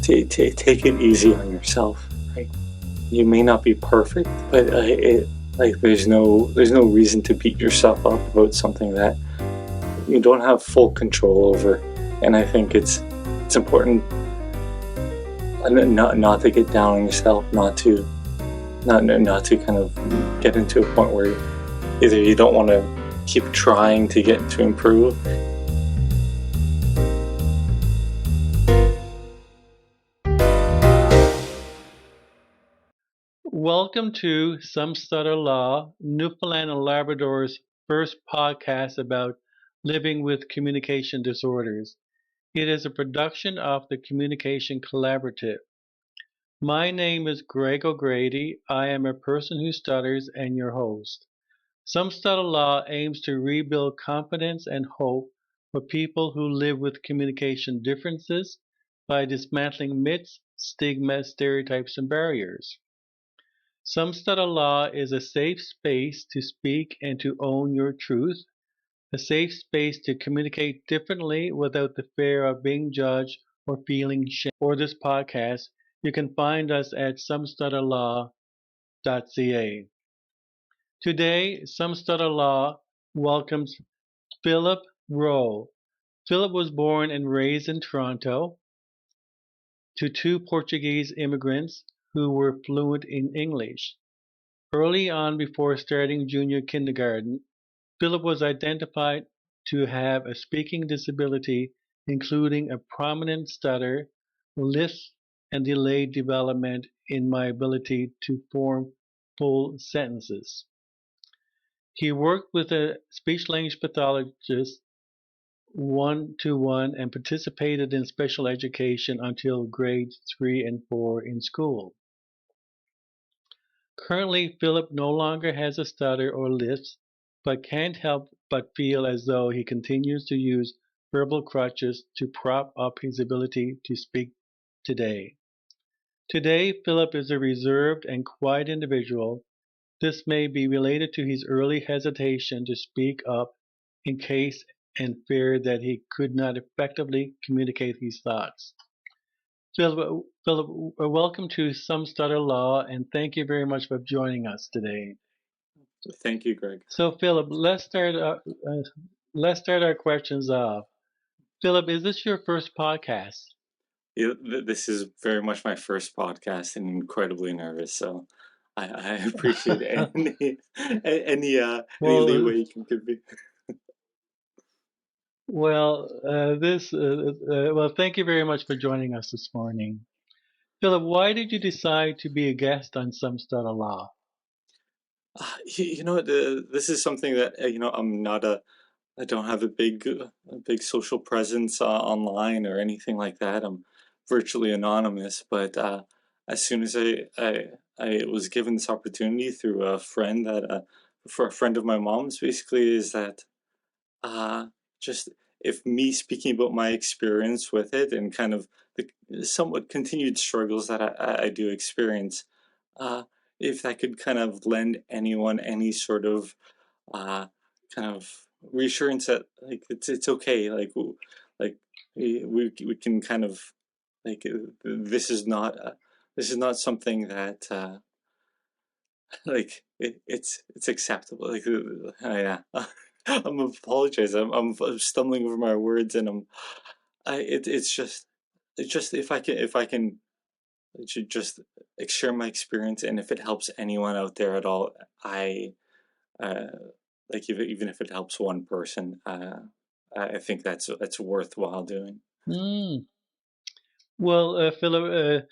take it easy on yourself. Like, you may not be perfect, but there's no reason to beat yourself up about something that you don't have full control over. And I think it's important not to get down on yourself, not to kind of get into a point where either you don't want to keep trying to get to improve. Welcome to Some Stutter Law, Newfoundland and Labrador's first podcast about living with communication disorders. It is a production of the Communication Collaborative. My name is Greg O'Grady. I am a person who stutters and your host. Some Stutter Law aims to rebuild confidence and hope for people who live with communication differences by dismantling myths, stigma, stereotypes, and barriers. Some Stutter Law is a safe space to speak and to own your truth, a safe space to communicate differently without the fear of being judged or feeling shame. For this podcast, you can find us at somestutterlaw.ca. Today, Some Stutter Law welcomes Philip Rowe. Philip was born and raised in Toronto to two Portuguese immigrants who were fluent in English. Early on, before starting junior kindergarten, Philip was identified to have a speaking disability, including a prominent stutter, lisp, and delayed development in my ability to form full sentences. He worked with a speech-language pathologist one-to-one and participated in special education until grades 3 and 4 in school. Currently, Philip no longer has a stutter or lisp, but can't help but feel as though he continues to use verbal crutches to prop up his ability to speak today. Today, Philip is a reserved and quiet individual. This may be related to his early hesitation to speak up in case and fear that he could not effectively communicate his thoughts. Philip, welcome to Some Stutter Law, and thank you very much for joining us today. Thank you, Greg. So, Philip, let's start our questions off. Philip, is this your first podcast? Yeah, this is very much my first podcast, and incredibly nervous. So, I appreciate any leeway you can give me. Well, thank you very much for joining us this morning. Philip, why did you decide to be a guest on Some Stutter Law? You know, this is something that I don't have a big social presence online or anything like that. I'm virtually anonymous, but as soon as I was given this opportunity through a friend for a friend of my mom's, basically, is that just if me speaking about my experience with it and kind of the somewhat continued struggles that I do experience, uh, if that could kind of lend anyone any sort of kind of reassurance that like it's okay, like we can kind of like this is not something that it's acceptable. Yeah. I'm apologizing. I'm stumbling over my words, and it's just if I can just share my experience, and if it helps anyone out there at all, uh, even if it helps one person, I think that's worthwhile doing. Mm. Well, Philip,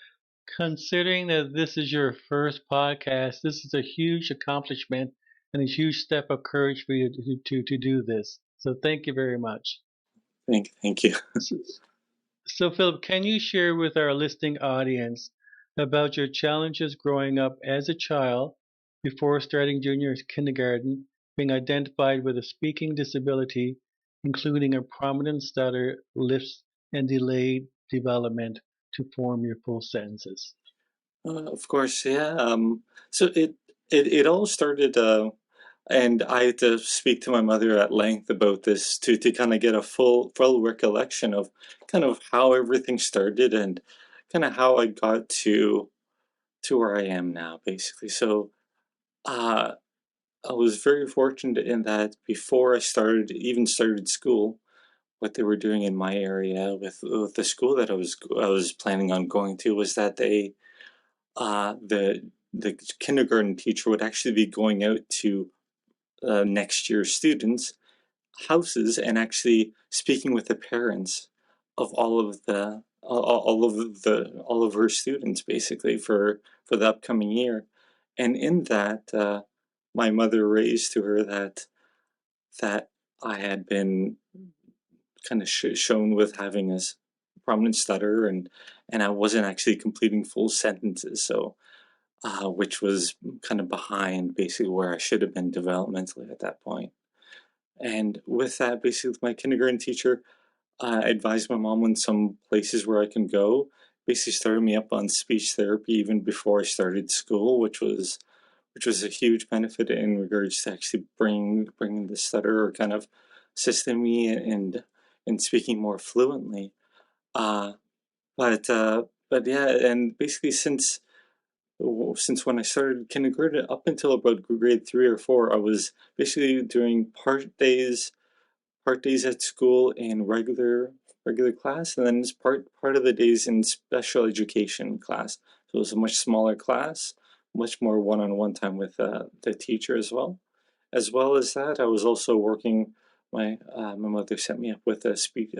considering that this is your first podcast, this is a huge accomplishment and a huge step of courage for you to do this. So thank you very much. Thank you. So, Philip, can you share with our listening audience about your challenges growing up as a child before starting junior kindergarten, being identified with a speaking disability, including a prominent stutter, lisp, and delayed development to form your full sentences? Of course, yeah. So it all started, and I had to speak to my mother at length about this to kind of get a full recollection of kind of how everything started and kind of how I got to where I am now, basically. So, uh, I was very fortunate in that before I started school, what they were doing in my area with the school that I was planning on going to was that the kindergarten teacher would actually be going out to next year's students' houses and actually speaking with the parents of all of her students basically for the upcoming year. And in that, my mother raised to her that I had been kind of shown with having a prominent stutter, and I wasn't actually completing full sentences, so which was kind of behind basically where I should have been developmentally at that point. And with that, basically, my kindergarten teacher advised my mom on some places where I can go. Basically, started me up on speech therapy even before I started school, which was a huge benefit in regards to actually bringing the stutter or kind of assisting me in speaking more fluently. Uh, but yeah, and basically since when I started kindergarten up until about grade 3 or 4, I was basically doing part days at school in regular class, and then it's part of the days in special education class. So it was a much smaller class, much more one-on-one time with the teacher as well. As well as that, I was also working. My mother set me up with a speech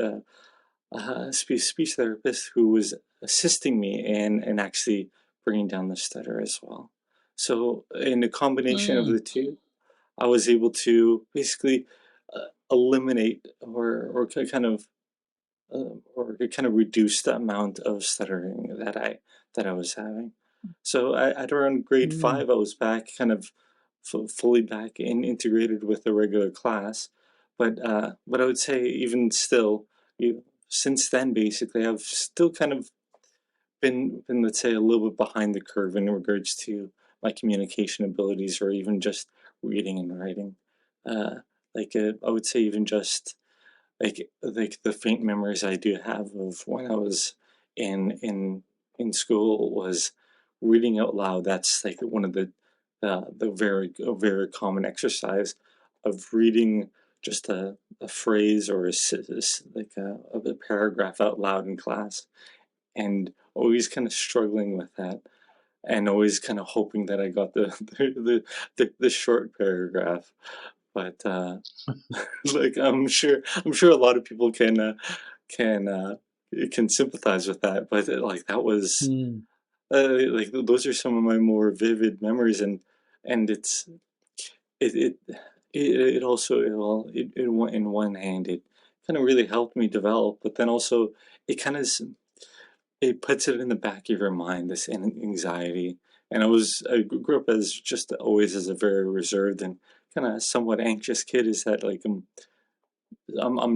therapist who was assisting me in actually bringing down the stutter as well. So in a combination of Mm, the two, I was able to basically eliminate or kind of reduce the amount of stuttering that I was having. So at around grade mm, 5, I was back kind of fully back in integrated with the regular class. But I would say even still, since then basically I've still kind of been let's say a little bit behind the curve in regards to my communication abilities or even just reading and writing. Uh, I would say even just like the faint memories I do have of when I was in in in school was reading out loud. That's like one of the very a very common exercise of reading just a phrase or like a paragraph out loud in class, and always kind of struggling with that, and always kind of hoping that I got the short paragraph. But like I'm sure a lot of people can can sympathize with that. But like that was mm, like those are some of my more vivid memories, and it it it also in one hand it kind of really helped me develop, but then also it kind of it puts it in the back of your mind, this anxiety. And I grew up as just always as a very reserved and kind of somewhat anxious kid. Is that like I'm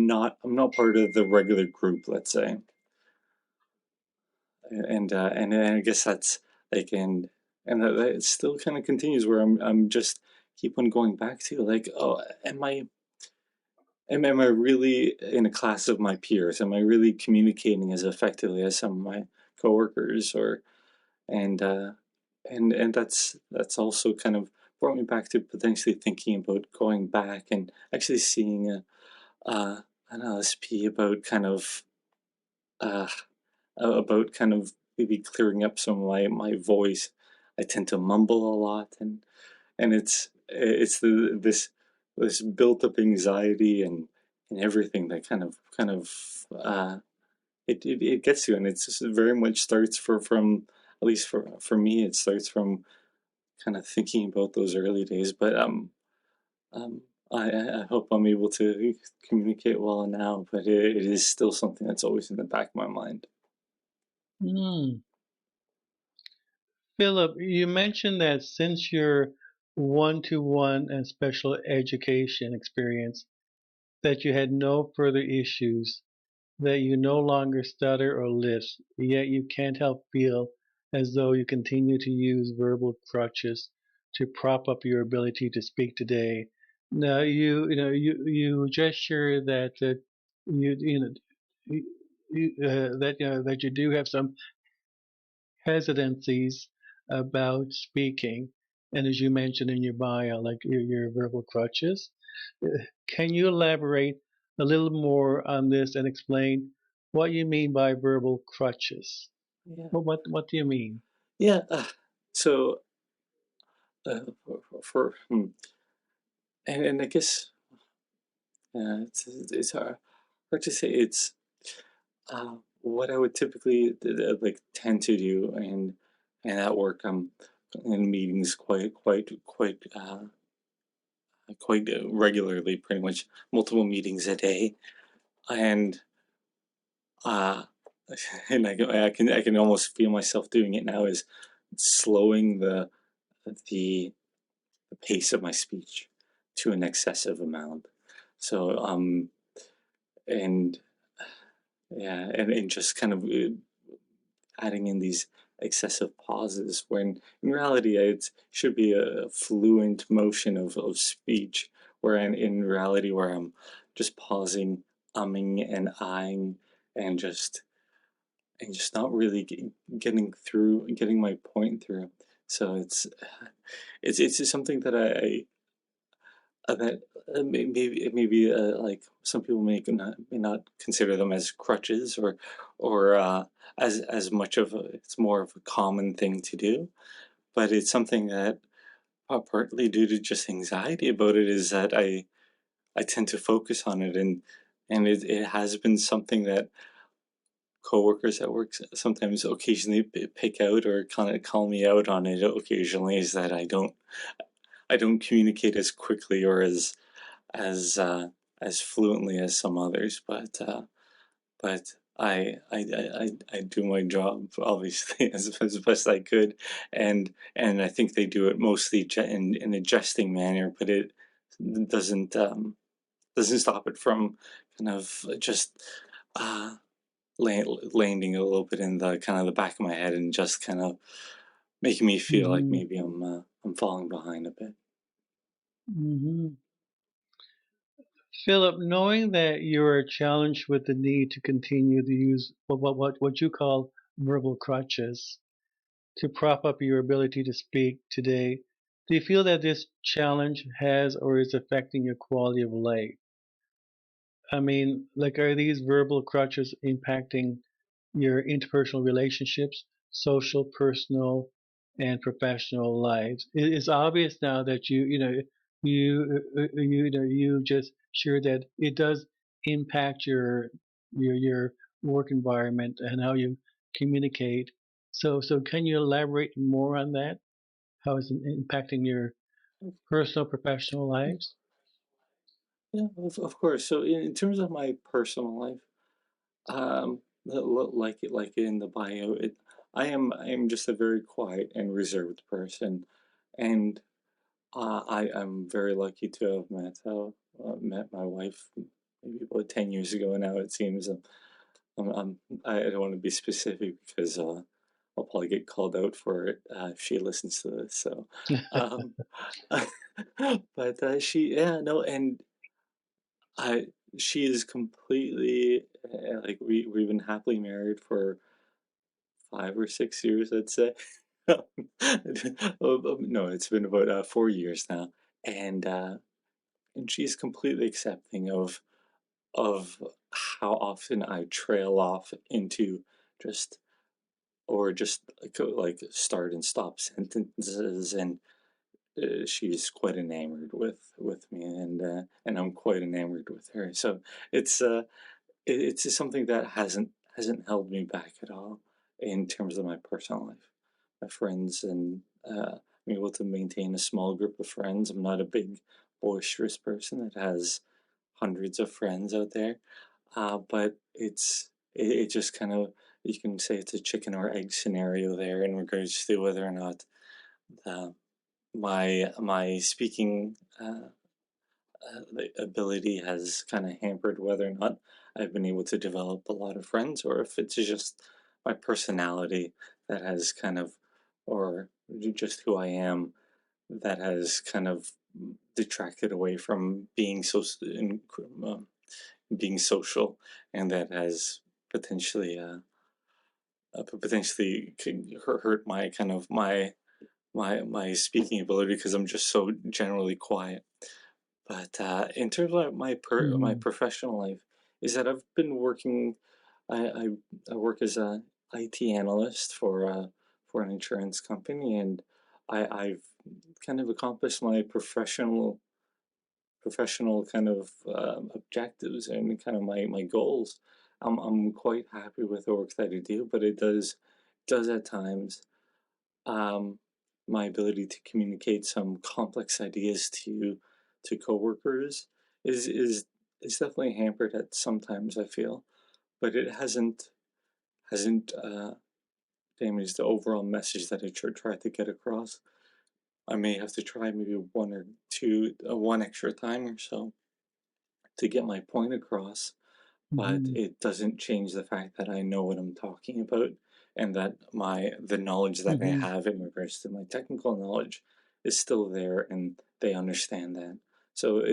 not part of the regular group, let's say. And I guess that's like that it still kind of continues where I'm just keep on going back to like, oh, am I really in a class of my peers? Am I really communicating as effectively as some of my coworkers? Or and and that's also kind of brought me back to potentially thinking about going back and actually seeing an LSP uh, about kind of maybe clearing up some of my voice. I tend to mumble a lot, and it's this built up anxiety and everything that kind of it gets you, and it's just very much starts from at least for me it starts from kind of thinking about those early days. But um I hope I'm able to communicate well now, but it is still something that's always in the back of my mind. mm. Philip, you mentioned that since your one-to-one and special education experience, that you had no further issues, that you no longer stutter or lisp, yet you can't help feel as though you continue to use verbal crutches to prop up your ability to speak today. Now, you gesture that you know that that you do have some hesitancies about speaking. And as you mentioned in your bio, like your verbal crutches. Can you elaborate a little more on this and explain what you mean by verbal crutches? Yeah. What do you mean? Yeah. So, and I guess it's hard to say. It's what I would typically like tend to do, and at work I'm in meetings quite regularly, pretty much multiple meetings a day, and uh, and I can almost feel myself doing it now is slowing the pace of my speech to an excessive amount. So and yeah, and just kind of adding in these excessive pauses when in reality it should be a fluent motion of speech, where in reality where I'm just pausing, umming and eyeing, and just not really getting my point through. So it's something that that maybe like some people may not consider them as crutches, or as much of it's more of a common thing to do, but it's something that partly due to just anxiety about it is that I tend to focus on it, and it has been something that coworkers at work sometimes occasionally pick out or kind of call me out on it occasionally, is that I don't communicate as quickly or as uh, as fluently as some others, but I do my job obviously as best I could, and I think they do it mostly in a jesting manner, but it doesn't doesn't stop it from kind of just uh, landing a little bit in the kind of the back of my head and just kind of making me feel like Hmm. maybe I'm falling behind a bit. Hmm. Philip, knowing that you are challenged with the need to continue to use what you call verbal crutches to prop up your ability to speak today, do you feel that this challenge has or is affecting your quality of life? I mean, like, are these verbal crutches impacting your interpersonal relationships, social, personal, and professional lives? It's obvious now that you just sure that it does impact your work environment and how you communicate. So can you elaborate more on that? How it's impacting your personal, professional lives? Yeah, of course. So in terms of my personal life, like in the bio, I am just a very quiet and reserved person, and I'm very lucky to have met my wife maybe about 10 years ago now. It seems. I don't want to be specific because I'll probably get called out for it if she listens to this. So, um, but yeah, no, and I she is completely like we've been happily married for 5 or 6 years, I'd say. No, it's been about 4 years now, and uh, and she's completely accepting of how often I trail off into just just like start and stop sentences, and she's quite enamored with me, and I'm quite enamored with her. So it's it's just something that hasn't held me back at all in terms of my personal life, my friends, and I'm able to maintain a small group of friends. I'm not a big boisterous person that has hundreds of friends out there, but it just kind of, you can say it's a chicken or egg scenario there in regards to whether or not uh, my speaking ability has kind of hampered whether or not I've been able to develop a lot of friends, or if it's just my personality that has kind of, or just who I am, that has kind of detracted away from being social, and that has potentially potentially could hurt my kind of my speaking ability because I'm just so generally quiet. But in terms of my Hmm. professional life, is that I've been working. I I, I work as a IT analyst for an insurance company, and I've kind of accomplished my professional kind of objectives and kind of my goals. I'm quite happy with the work that I do, but it does at times um, my ability to communicate some complex ideas to coworkers is definitely hampered at sometimes I feel, but it hasn't damaged the overall message that I tried to get across. I may have to try maybe one extra time or so to get my point across, but Hmm. it doesn't change the fact that I know what I'm talking about and that the knowledge that I Hmm. have in regards to my technical knowledge is still there and they understand that. So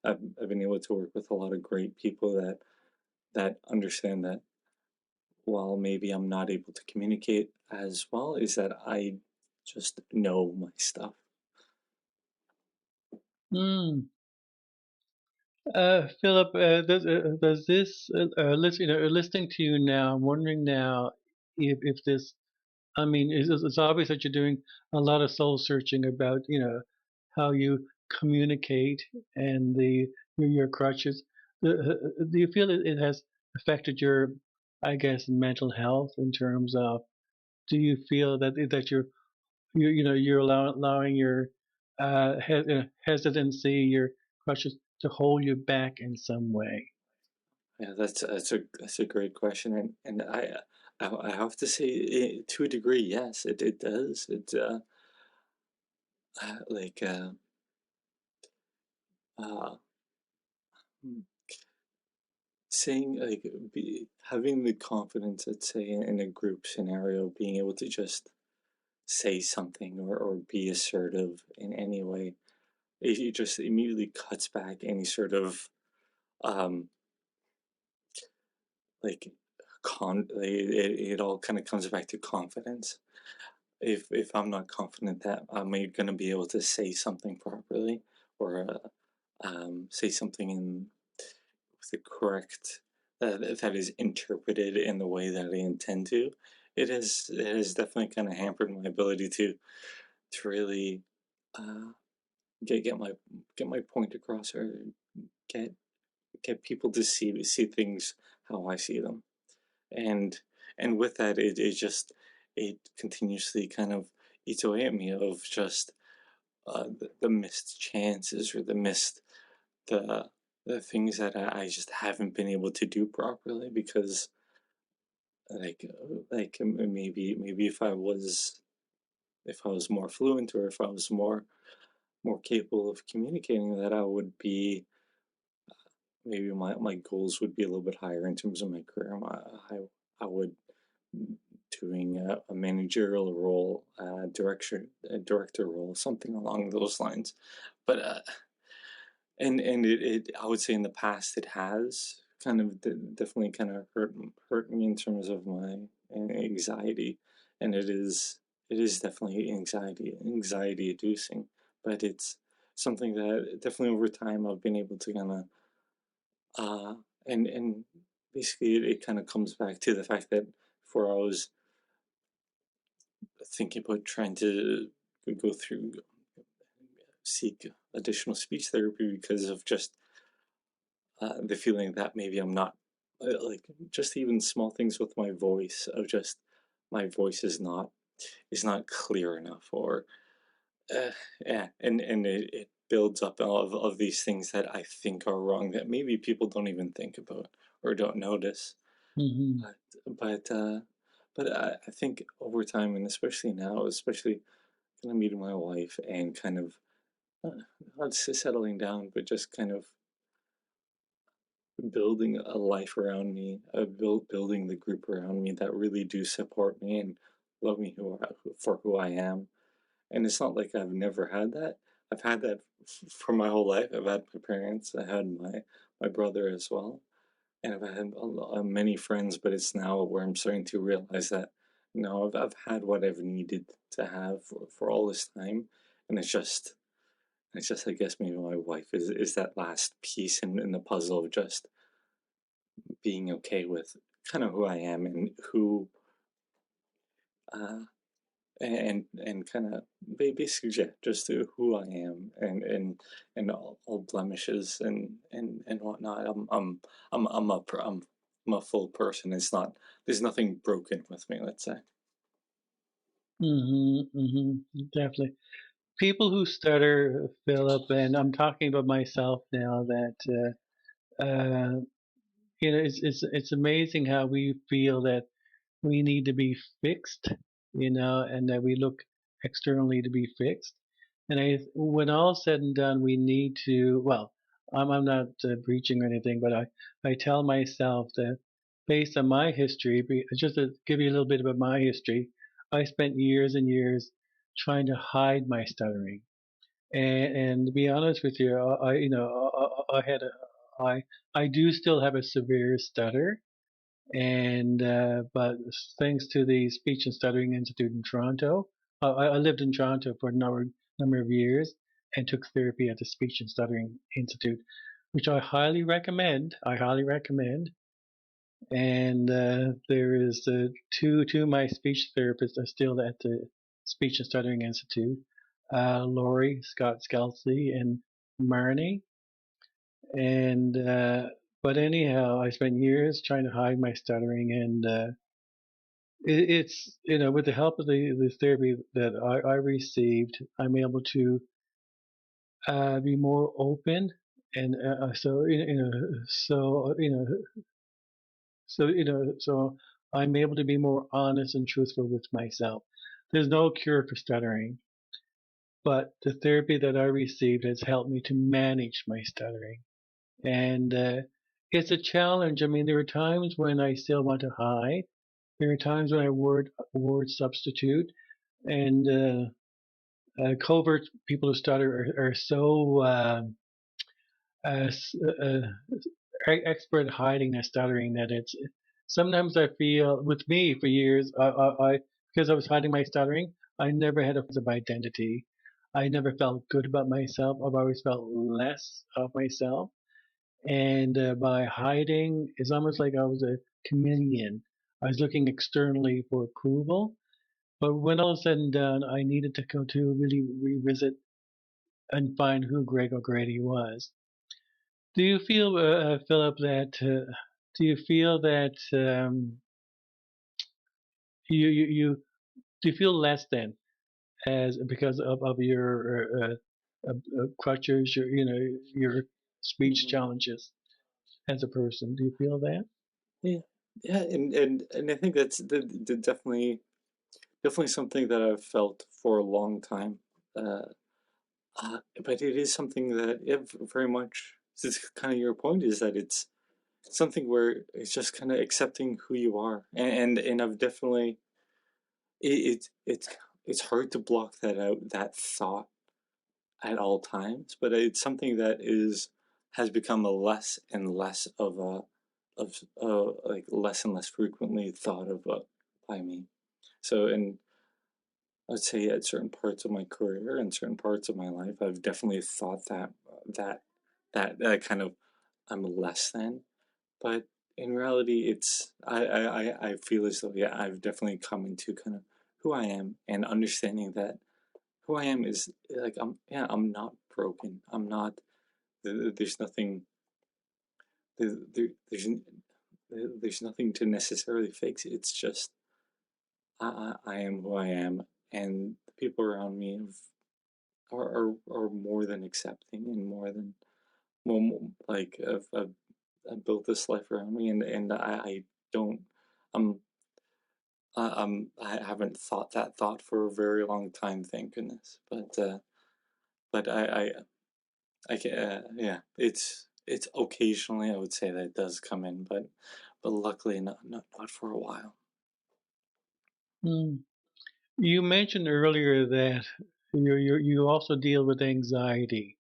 I've been able to work with a lot of great people that understand that while maybe I'm not able to communicate as well, is that I just know my stuff. Mm. Philip, does this, listening to you now, I'm wondering now if this, I mean, it's obvious that you're doing a lot of soul searching about, how you communicate and your crutches. Do you feel it has affected your, I guess, mental health in terms of, do you feel that you're allowing your hesitancy, your crutches to hold you back in some way? Yeah, that's a great question, and I have to say, to a degree, yes, it does. Like uh, hmm, saying like having the confidence, let's say, in a group scenario, being able to just say something or be assertive in any way, it just immediately cuts back any sort of um like it all kind of comes back to confidence. If I'm not confident that I'm going to be able to say something properly or say something in the correct that is interpreted in the way that I intend to, it has definitely kind of hampered my ability to really uh, get my point across or get get people to see things how I see them. And and with that it continuously kind of eats away at me of just the missed chances or the the things that I just haven't been able to do properly because maybe if I was more fluent or if I was more capable of communicating that I would be maybe my goals would be a little bit higher in terms of my career. I would doing a managerial role, a director role, something along those lines. But and it I would say in the past it has kind of definitely kind of hurt me in terms of my anxiety, and it is definitely anxiety inducing, but it's something that definitely over time I've been able to kind of uh and basically it kind of comes back to the fact that before I was thinking about trying to go through seek additional speech therapy because of just the feeling that maybe I'm not like just even small things with my voice of just my voice is not clear enough or uh, yeah and it builds up of these things that I think are wrong that maybe people don't even think about or don't notice Hmm. but but uh but I think over time and especially now especially kind of meeting my wife and kind of not settling down but just kind of building a life around me, building the group around me that really do support me and love me for who I am. And it's not like I've never had that. I've had that for my whole life. I've had my parents. I had my brother as well, and I've had many friends. But it's now where I'm starting to realize that no, I've had what I've needed to have for all this time, and it's just I guess maybe my wife is that last piece in the puzzle of just being okay with kind of who I am and who uh and kind of basically just who I am and all blemishes and whatnot. I'm a full person. It's not there's nothing broken with me. Let's say. Definitely. People who stutter, Philip, and I'm talking about myself now. That it's amazing how we feel that we need to be fixed, and that we look externally to be fixed. And when all's said and done, we need to. Well, I'm not preaching or anything, but I tell myself that based on my history, just to give you a little bit about my history, I spent years and years trying to hide my stuttering. And to be honest with you, I had I do still have a severe stutter, and but thanks to the Speech and Stuttering Institute in Toronto, I lived in Toronto for a number of years and took therapy at the Speech and Stuttering Institute, which I highly recommend. I highly recommend. And there is two of my speech therapists are still at the Speech and Stuttering Institute, Lori Scott Skelsey and Marnie. And but anyhow, I spent years trying to hide my stuttering, and it's with the help of the therapy that I received, I'm able to be more open, and so I'm able to be more honest and truthful with myself. There's no cure for stuttering, but the therapy that I received has helped me to manage my stuttering. And it's a challenge. I mean, there are times when I still want to hide. There are times when I word substitute, and covert people who stutter are so uh, uh, expert at hiding their stuttering that it's sometimes I feel with me for years I because I was hiding my stuttering, I never had a sense of identity. I never felt good about myself. I've always felt less of myself. And by hiding, it's almost like I was a chameleon. I was looking externally for approval. But when all is said and done, I needed to go to really revisit and find who Greg O'Grady was. Do you feel, Philip, that do you feel that you do you feel less than as because of your crutches, your speech Mhm. challenges as a person? Do you feel that? Yeah, yeah, and I think that's definitely something that I've felt for a long time. Uh, but it is something that, yeah, very much. It's kind of your point is that it's something where it's just kind of accepting who you are, and I've definitely it's it's hard to block that out, that thought at all times, but it's something that is has become a less and less of a of like less and less frequently thought of by me. So, and I'd say at certain parts of my career and certain parts of my life, I've definitely thought that that kind of I'm less than, but in reality, it's I feel as though, yeah, I've definitely come into kind of who I am and understanding that who I am is like I'm not broken. I'm not there's nothing there, there there's nothing to necessarily fix. It's just I am who I am, and the people around me are more than accepting and more than like I've built this life around me, and I don't I'm I haven't thought that thought for a very long time, thank goodness. But I can yeah, it's occasionally I would say that it does come in, but luckily not for a while. Hmm. You mentioned earlier that you also deal with anxiety,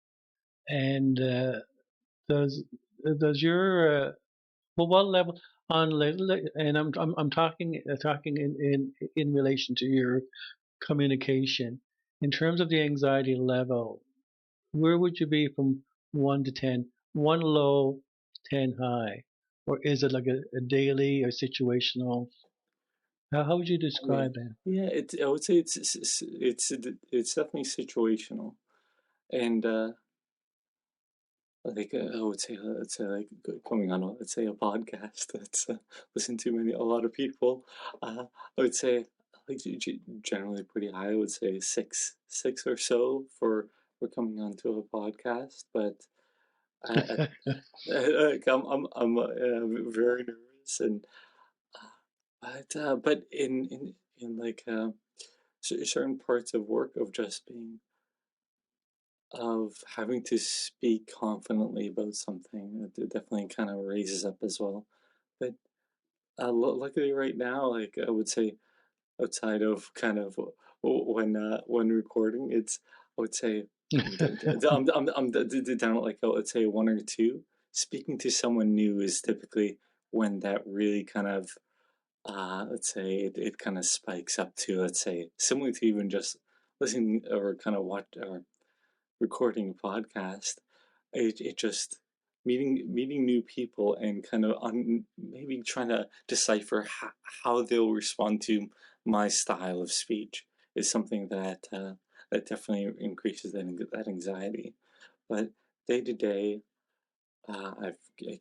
and does does your well, what level? on and I'm talking in relation to your communication. In terms of the anxiety level, where would you be from 1 to 10? One low, 10 high, or is it like a daily or situational? How would you Yeah, describe that? yeah. I would say it's definitely situational, and like I would say, let's say like coming on, let's say a podcast that's listened to a lot of people. I would say like generally pretty high. I would say six or so for coming onto a podcast, but I, like very nervous and but in like certain parts of work of just being of having to speak confidently about something it definitely kind of raises up as well. But luckily right now, like I would say outside of kind of when recording, it's I would say I'm down at like I would say one or two. Speaking to someone new is typically when that really kind of let's say it kind of spikes up to, let's say, similar to even just listening or kind of watch or recording a podcast. It just meeting new people and kind of maybe trying to decipher how they'll respond to my style of speech is something that that definitely increases that anxiety. But day to day, I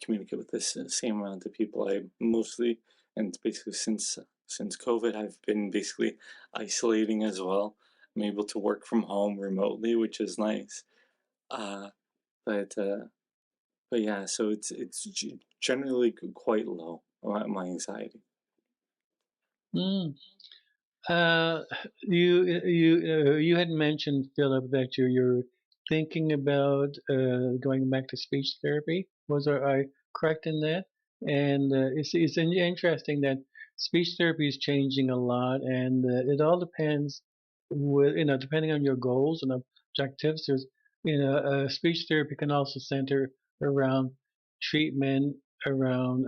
communicate with this same amount of people. I mostly, and basically since COVID, I've been basically isolating as well. I'm able to work from home remotely, which is nice. Uh, but uh, but yeah, so it's generally quite low, my anxiety. Mm. Uh, you had mentioned, Philip, that you're thinking about going back to speech therapy. I correct in that? And it's interesting that speech therapy is changing a lot, and it all depends depending on your goals and objectives. There's speech therapy can also center around treatment around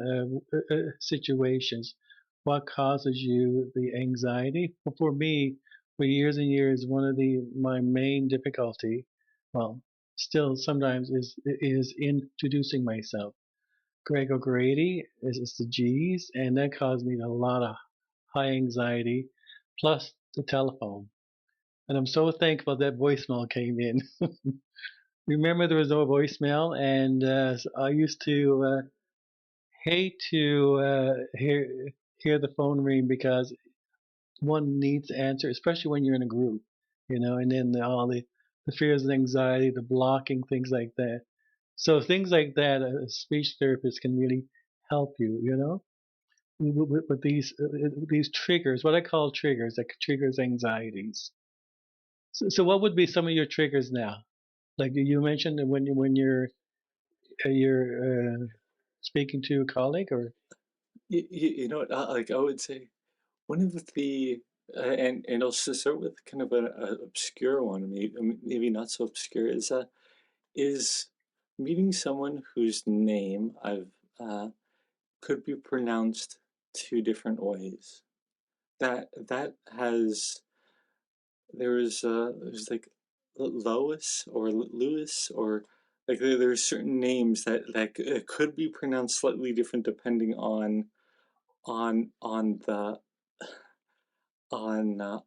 situations. What causes you the anxiety? Well, for me, for years and years, one of the my main difficulty, well, still sometimes is introducing myself. Greg O'Grady is the G's, and that caused me a lot of high anxiety, plus the telephone. And I'm so thankful that voicemail came in. Remember, there was no voicemail, and I used to hate to hear the phone ring because one needs to answer, especially when you're in a group, and then all the fears and anxiety, the blocking, things like that. So things like that, a speech therapist can really help you, with these triggers, what I call triggers, that triggers anxieties. So what would be some of your triggers now? Like you mentioned that when you're speaking to a colleague, or You know what? Like I would say one of the and I'll start with kind of an obscure one, maybe not so obscure, is meeting someone whose name I've could be pronounced two different ways. That has there's like Lois or Lewis or like there's certain names that could be pronounced slightly different depending on the on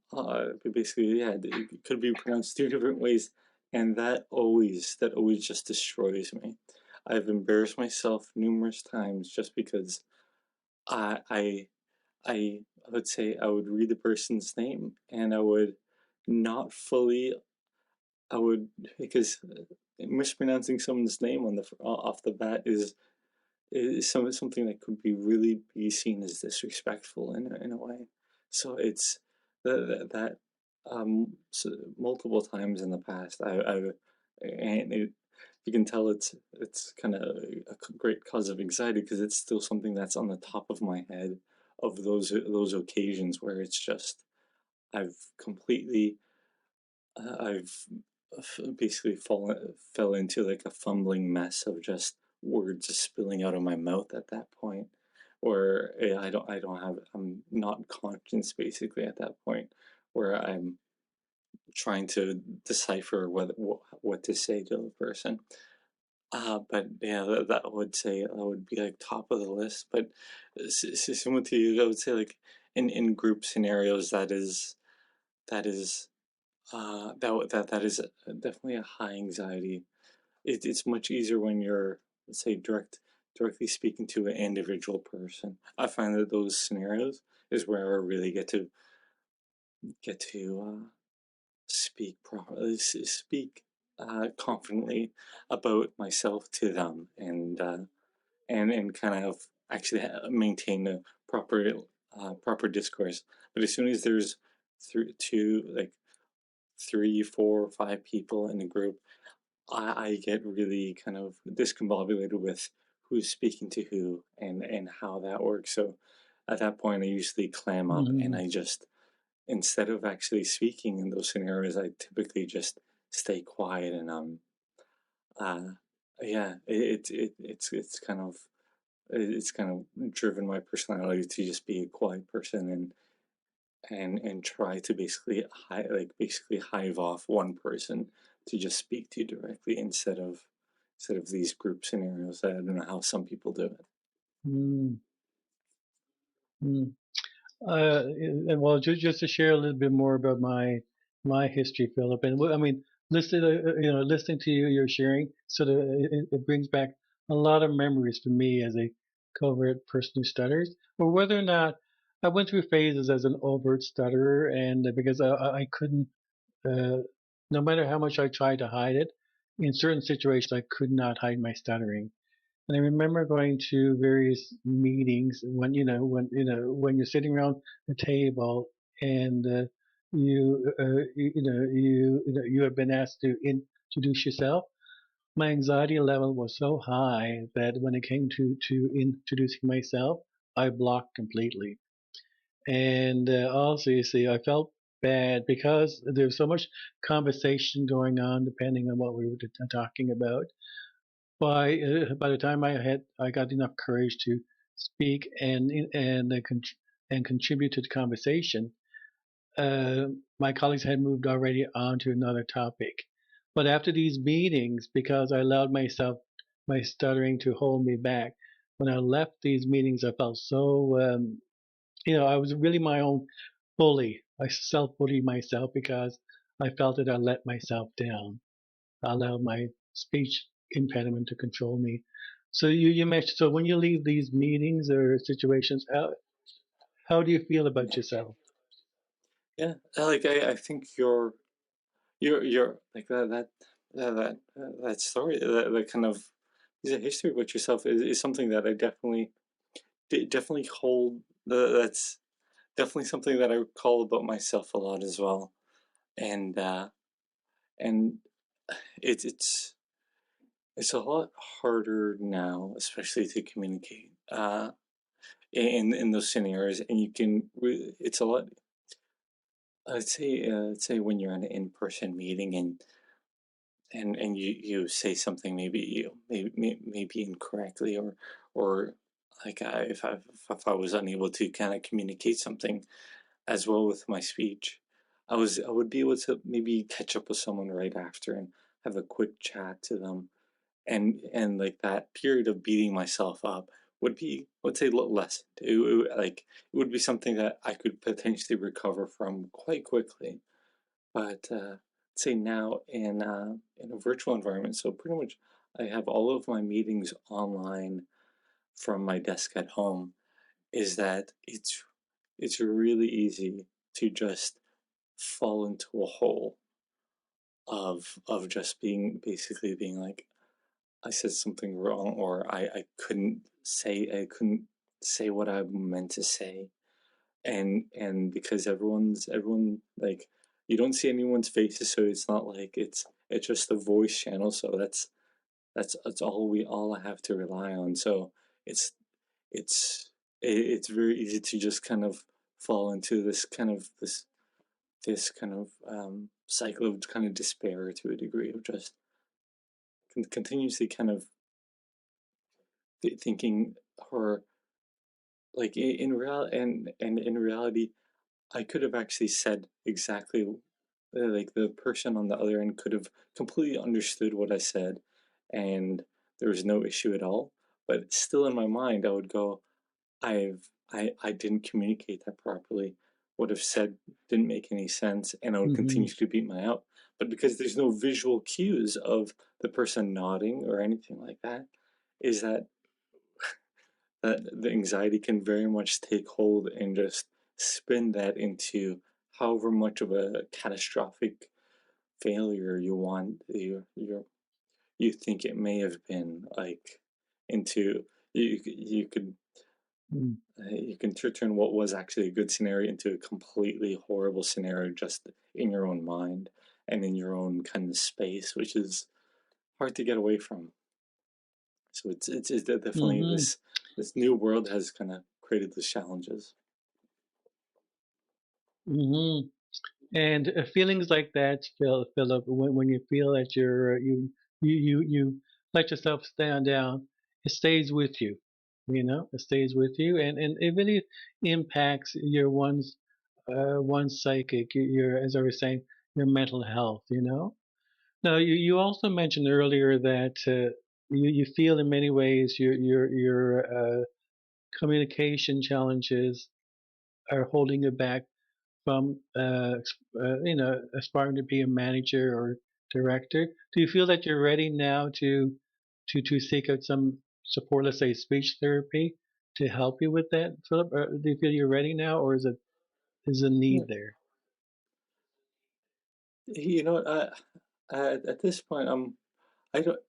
basically yeah it could be pronounced two different ways, and that always just destroys me. I've embarrassed myself numerous times just because I I I would say I would read the person's name and I would not fully I would because mispronouncing someone's name on the off the bat is something that could be really be seen as disrespectful in a way. So it's that so multiple times in the past I and you can tell it's kind of a great cause of anxiety because it's still something that's on the top of my head of those occasions where it's just I've completely I've basically fell into like a fumbling mess of just words spilling out of my mouth at that point. or I don't have, I'm not conscious basically at that point where I'm trying to decipher what to say to the person. But yeah, that would say that would be like top of the list. But similar to you, I would say like in group scenarios, that is that is definitely a high anxiety. It's much easier when you're, let's say, directly speaking to an individual person. I find that those scenarios is where I really get to speak properly, speak confidently about myself to them, and kind of actually maintain a proper discourse. But as soon as there's two, like 3, 4, 5 people in a group, I get really kind of discombobulated with who's speaking to who and how that works. So at that point, I usually clam up and Hmm. I just, instead of actually speaking in those scenarios, I typically just stay quiet and uh yeah, it's kind of driven my personality to just be a quiet person and try to basically basically hive off one person to just speak to directly instead of these group scenarios. I don't know how some people do it. Mm. Mm. And well, just to share a little bit more about my history, Philip, and I mean, listening to you, you're sharing, sort of, it brings back a lot of memories for me as a covert person who stutters, or whether or not I went through phases as an overt stutterer, and because I couldn't, uh, no matter how much I tried to hide it, in certain situations I could not hide my stuttering. And I remember going to various meetings when you're sitting around the table and you have been asked to introduce yourself. My anxiety level was so high that when it came to introducing myself, I blocked completely. And also, you see, I felt bad because there's so much conversation going on, depending on what we were talking about. By the time I got enough courage to speak and contribute to the conversation, uh, my colleagues had moved already on to another topic. But after these meetings, because I allowed my stuttering to hold me back, when I left these meetings, I felt so I was really my own bully. I self bullied myself because I felt that I let myself down. I allowed my speech impediment to control me. So you mentioned, so when you leave these meetings or situations, how do you feel about yourself? Yeah, like I think you're like that story, that kind of is a history about yourself is something that I definitely hold. That's definitely something that I recall about myself a lot as well. And uh and it's a lot harder now, especially to communicate in those scenarios, and it's a lot. I'd say when you're in an in-person meeting and you say something, maybe incorrectly, or like if I was unable to kind of communicate something as well with my speech, I would be able to maybe catch up with someone right after and have a quick chat to them, and like that period of beating myself up would say less. It would be something that I could potentially recover from quite quickly. But say now in a virtual environment, so pretty much I have all of my meetings online from my desk at home. Is that it's really easy to just fall into a hole of just basically being like, I said something wrong, or I couldn't say what I meant to say, and because everyone, like, you don't see anyone's faces, so it's not like it's just a voice channel, so that's all I have to rely on. So it's it's it's very easy to just kind of fall into this kind of cycle of kind of despair to a degree, of just continuously kind of thinking, or like in real and in reality, I could have actually said exactly like the person on the other end could have completely understood what I said, and there was no issue at all. But still, in my mind, I would go, I didn't communicate that properly. What I've said didn't make any sense, and I would Hmm. continue to beat my out. But because there's no visual cues of the person nodding or anything like that, is that the anxiety can very much take hold and just spin that into however much of a catastrophic failure you think it may have been, like into you could you can turn what was actually a good scenario into a completely horrible scenario just in your own mind and in your own kind of space, which is hard to get away from. So it's definitely Hmm. this new world has kind of created these challenges. Hmm. And feelings like that, Philip, when you feel that you let yourself stand down, it stays with you. You know, it stays with you, and it really impacts your one's psychic, your as I was saying, your mental health. You know. Now, you also mentioned earlier that you feel in many ways your communication challenges are holding you back from aspiring to be a manager or director. Do you feel that you're ready now to seek out some support, let's say speech therapy, to help you with that, Philip? Or do you feel you're ready now, or is a Yeah. need there? You know, at this point, I don't.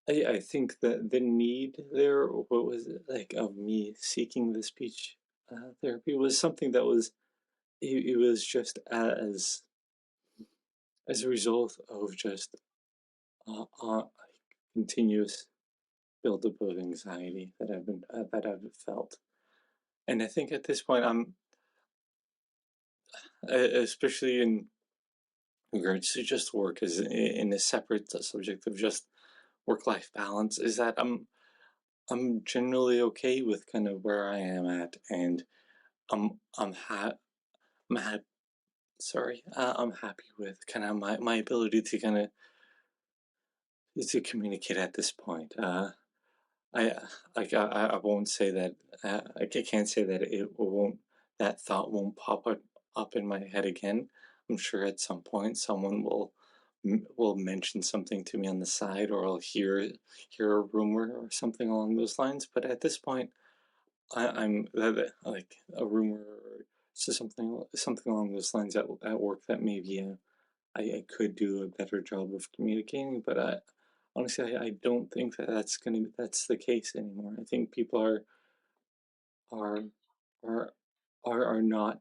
I think that the need there, what was it like of me seeking the speech therapy, was something that was it was just as a result of just continuous buildup of anxiety that I've felt, and I think at this point especially in regards to just work as in a separate subject of just work-life balance, is that I'm generally okay with kind of where I am at, and I'm ha I'm ha sorry, I'm happy with kind of my ability to kind of to communicate at this point. I I won't say that I can't say that it won't that thought won't up in my head again. I'm sure at some point someone will mention something to me on the side, or I'll hear a rumor or something along those lines. But at this point, I'm like a rumor or so something along those lines at work that maybe I could do a better job of communicating, but honestly, I don't think that that's the case anymore. I think people are are are not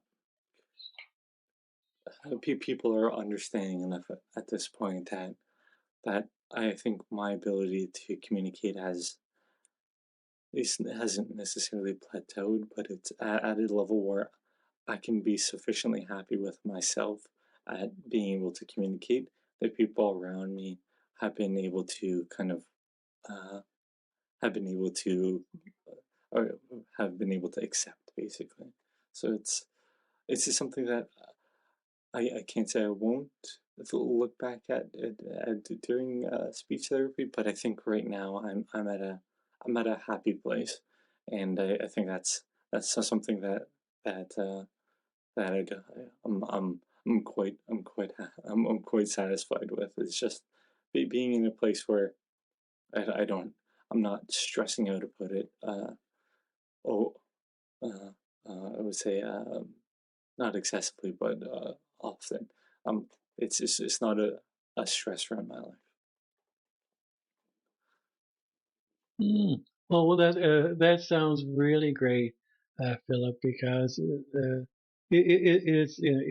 people are understanding enough at this point that I think my ability to communicate hasn't necessarily plateaued, but it's at a level where I can be sufficiently happy with myself at being able to communicate that people around me have been able to kind of uh, have been able to or have been able to accept basically. So it's just something that I can't say I won't look back at doing speech therapy, but I think right now I'm at a happy place, and I think that's something that that I'm quite satisfied with. It's just being in a place where I don't I'm not stressing out about it. Oh, uh, I would say not excessively, but often. Um, it's not a stress around my life. Mm. Well, that sounds really great, Philip, because it is you know,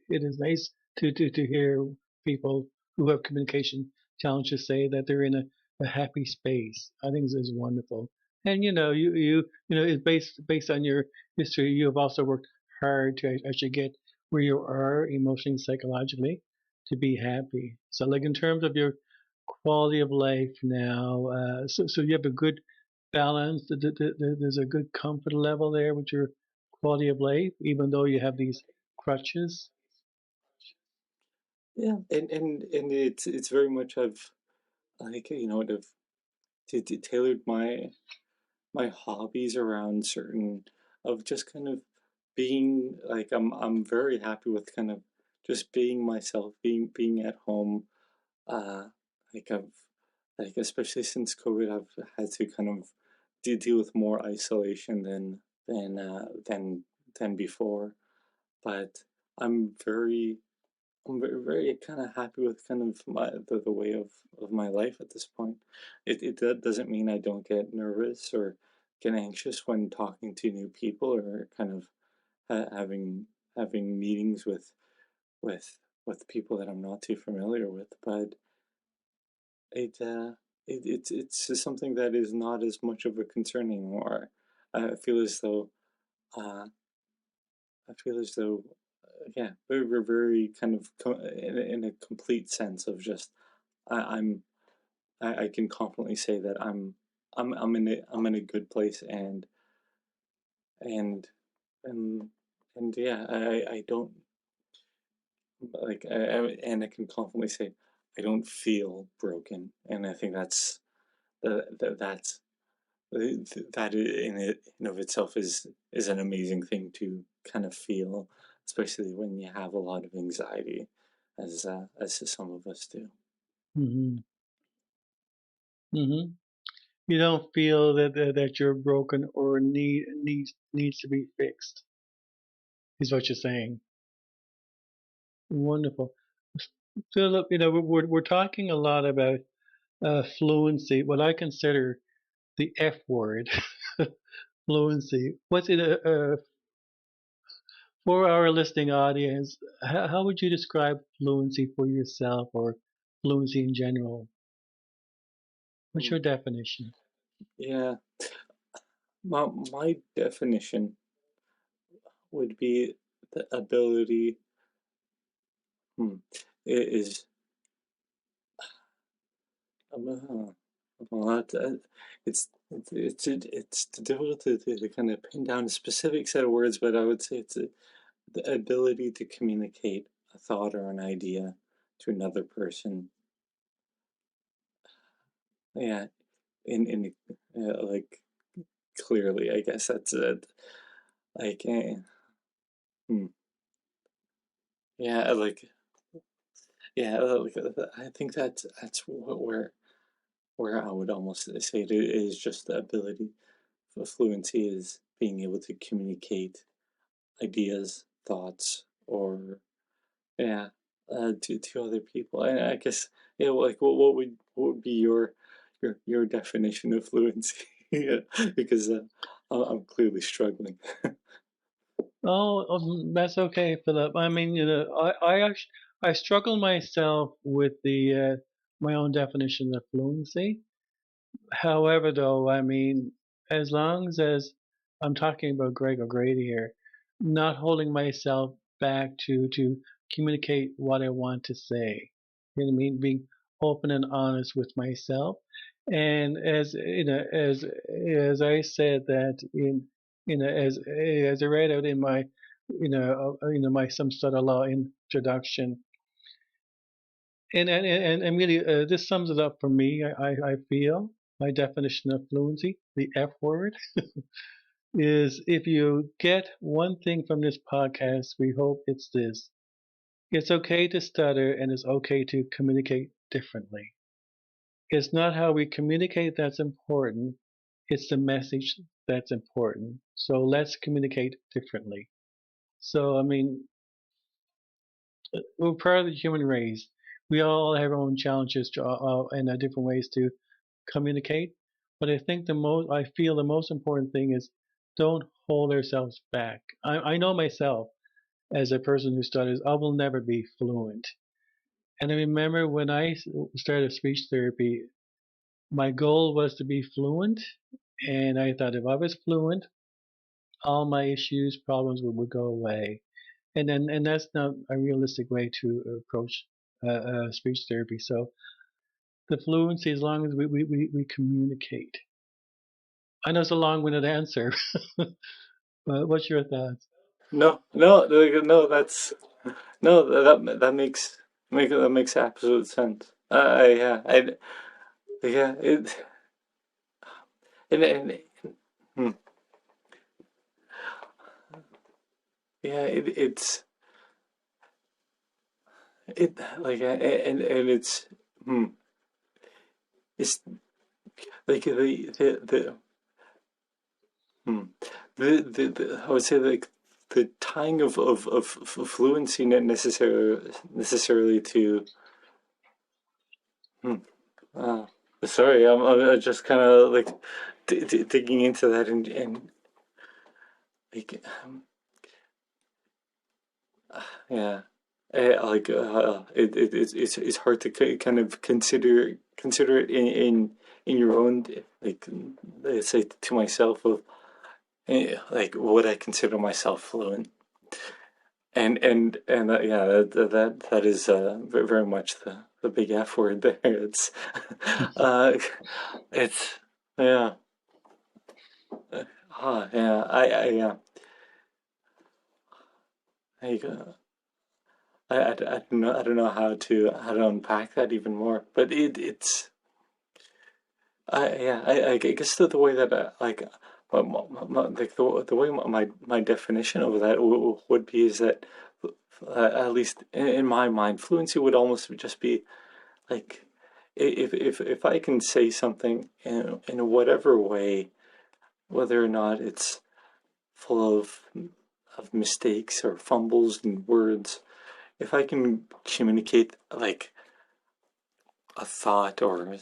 it is nice to hear people who have communication challenges say that they're in a happy space. I think this is wonderful. And you know, it's based on your history. You have also worked hard to actually get where you are emotionally, psychologically, to be happy. So, like in terms of your quality of life now. So you have a good balance. There's a good comfort level there with your quality of life, even though you have these crutches. Yeah, and it's very much I've like I've tailored my hobbies around certain of just kind of being like I'm very happy with kind of just being myself, being at home. Uh, like I've like especially since COVID, I've had to kind of deal with more isolation than before. But I'm very I'm very kind of happy with kind of the way of my life at this point. That doesn't mean I don't get nervous or get anxious when talking to new people or kind of having meetings with with people that I'm not too familiar with. But it it's just something that is not as much of a concern anymore. I feel as though uh, I feel as though yeah, we're very kind of in a complete sense of just I'm I can confidently say that I'm in a good place and and and yeah I don't like and I can confidently say I don't feel broken, and I think that's that in it in of itself is an amazing thing to kind of feel, especially when you have a lot of anxiety as some of us do. Hmm. Hmm. You don't feel that you're broken or needs to be fixed. Is what you're saying. Wonderful, Philip. We're talking a lot about fluency. What I consider the F word, fluency. What's it for our listening audience? How would you describe fluency for yourself or fluency in general? What's Hmm. your definition? Yeah, my definition would be the ability hmm, is well, it's difficult to kind of pin down a specific set of words, but I would say the ability to communicate a thought or an idea to another person. Yeah, in like clearly, I guess that's it. Like, hmm, yeah, yeah, I think that's where I would almost say it is just the ability for fluency is being able to communicate ideas, thoughts, or yeah, to other people. I guess yeah, like what would be your definition of fluency? Yeah, because I'm clearly struggling. Oh, that's okay, Philip. I mean, I struggle myself with the my own definition of fluency. However, though, I mean, as long as I'm talking about Greg O'Grady here, not holding myself back to communicate what I want to say. You know what I mean? Being open and honest with myself. And as I said that as I read out in my my some sort of law introduction, and really, this sums it up for me. I feel my definition of fluency, the F word, is if you get one thing from this podcast, we hope it's this. It's okay to stutter and it's okay to communicate differently. It's not how we communicate that's important, it's the message that's important. So let's communicate differently. So, I mean, we're part of the human race. We all have our own challenges and different ways to communicate. But I feel the most important thing is don't hold ourselves back. I know myself as a person who stutters, I will never be fluent. And I remember when I started speech therapy, my goal was to be fluent. And I thought if I was fluent, all my issues, problems would go away. And that's not a realistic way to approach speech therapy. So the fluency, as long as we communicate, I know it's a long-winded answer, but what's your thoughts? No, no, no. That's no. That that makes absolute sense. Yeah, yeah. And hmm, yeah. It like and hmm, it's like the hmm, I would say like the tying of fluency not necessarily to hmm, uh, sorry, I'm just kind of like digging into that and like yeah. It's hard to kind of consider it in your own like let's say to myself of like would I consider myself fluent and yeah that is very much the big F word there. Uh it's yeah yeah yeah I, I don't know how to unpack that even more but it's I guess the way that like like the way my definition of that would be is that at least in my mind, fluency would almost just be like if I can say something in whatever way, whether or not it's full of mistakes or fumbles and words, if I can communicate like a thought or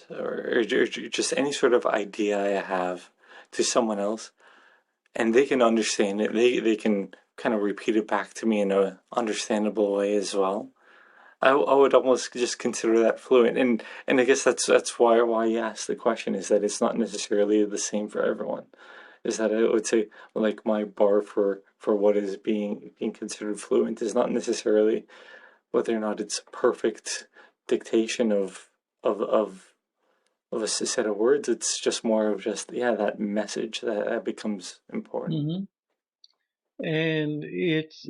just any sort of idea I have to someone else, and they can understand it. They can kind of repeat it back to me in a understandable way as well. I would almost just consider that fluent, and I guess that's why you asked the question is that it's not necessarily the same for everyone. Is that I would say like my bar for what is being considered fluent is not necessarily whether or not it's perfect dictation of a set of words. It's just more of just yeah that message that becomes important. Hmm. And it's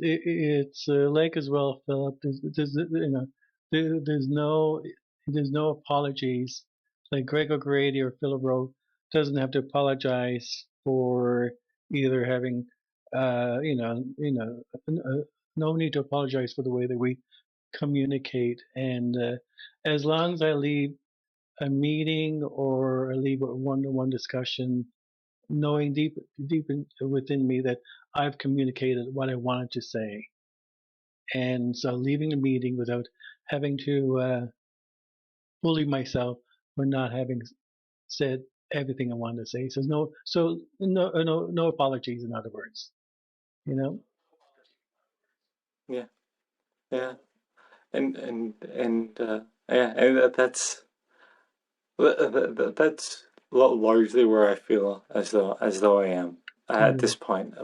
like as well, Philip. There's there's no apologies. Like Greg O'Grady or Philip Rowe doesn't have to apologize for either having, no need to apologize for the way that we communicate. And as long as I leave a meeting or I leave a one-to-one discussion knowing within me that I've communicated what I wanted to say. And so leaving the meeting without having to bully myself for not having said everything I wanted to say. No apologies. In other words, you know. Yeah, yeah, and yeah, and that's largely where I feel as though I am at Yeah. this point.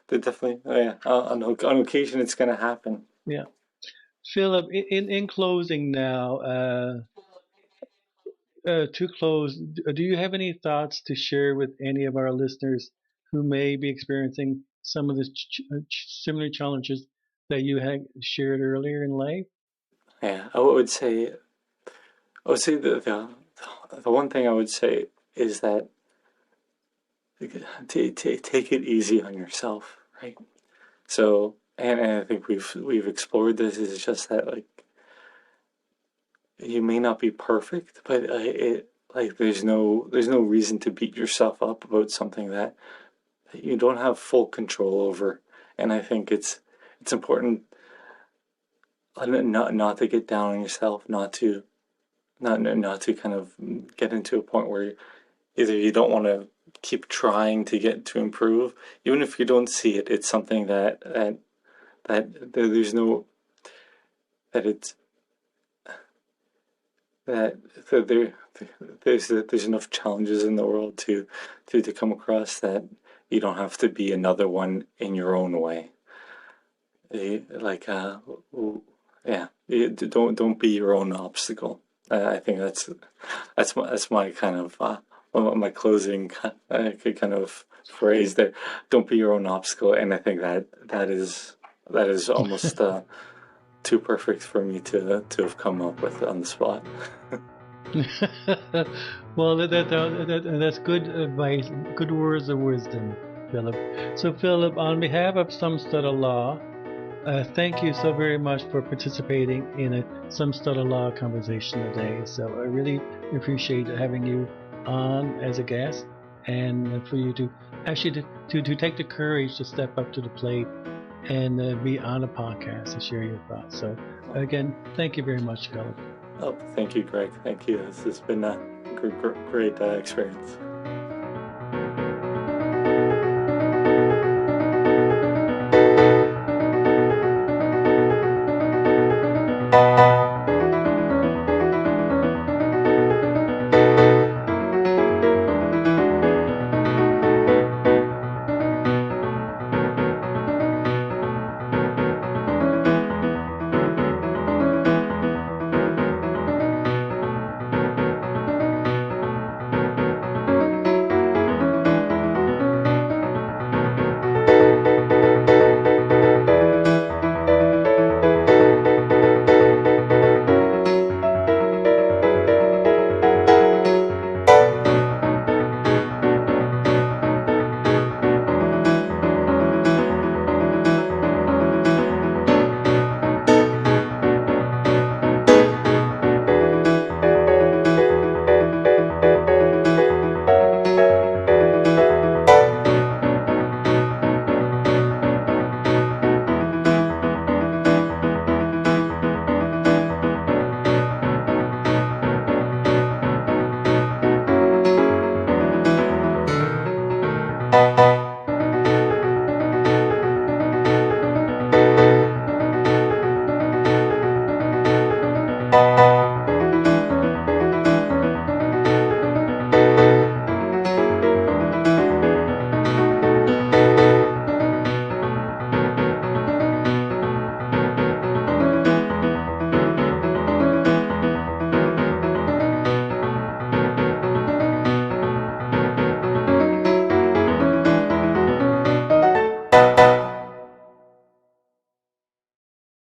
But definitely, oh yeah, on occasion it's gonna happen. Yeah. Philip, in closing now, to close, do you have any thoughts to share with any of our listeners who may be experiencing some of the similar challenges that you had shared earlier in life? Yeah, I would say the one thing I would say is that take it easy on yourself, right? So, and I think we've explored this. Is just that like you may not be perfect, but it like there's no reason to beat yourself up about something that you don't have full control over. And I think it's important not to get down on yourself, not to kind of get into a point where either you don't want to keep trying to get to improve, even if you don't see it. It's something that there's no that it's that, that there's enough challenges in the world to come across that you don't have to be another one in your own way. Like yeah, don't be your own obstacle. I think that's my kind of my closing kind of phrase there. Don't be your own obstacle, and I think that is almost too perfect for me to have come up with on the spot. Well, that's good advice, good words of wisdom, Philip. So, Philip, on behalf of Some Stutter Law, thank you so very much for participating in a Some Stutter Law conversation today. So, I really appreciate having you on as a guest, and for you to actually to take the courage to step up to the plate and be on a podcast to share your thoughts. So, again, thank you very much, Philip. Oh, thank you, Greg. Thank you. This has been a great experience.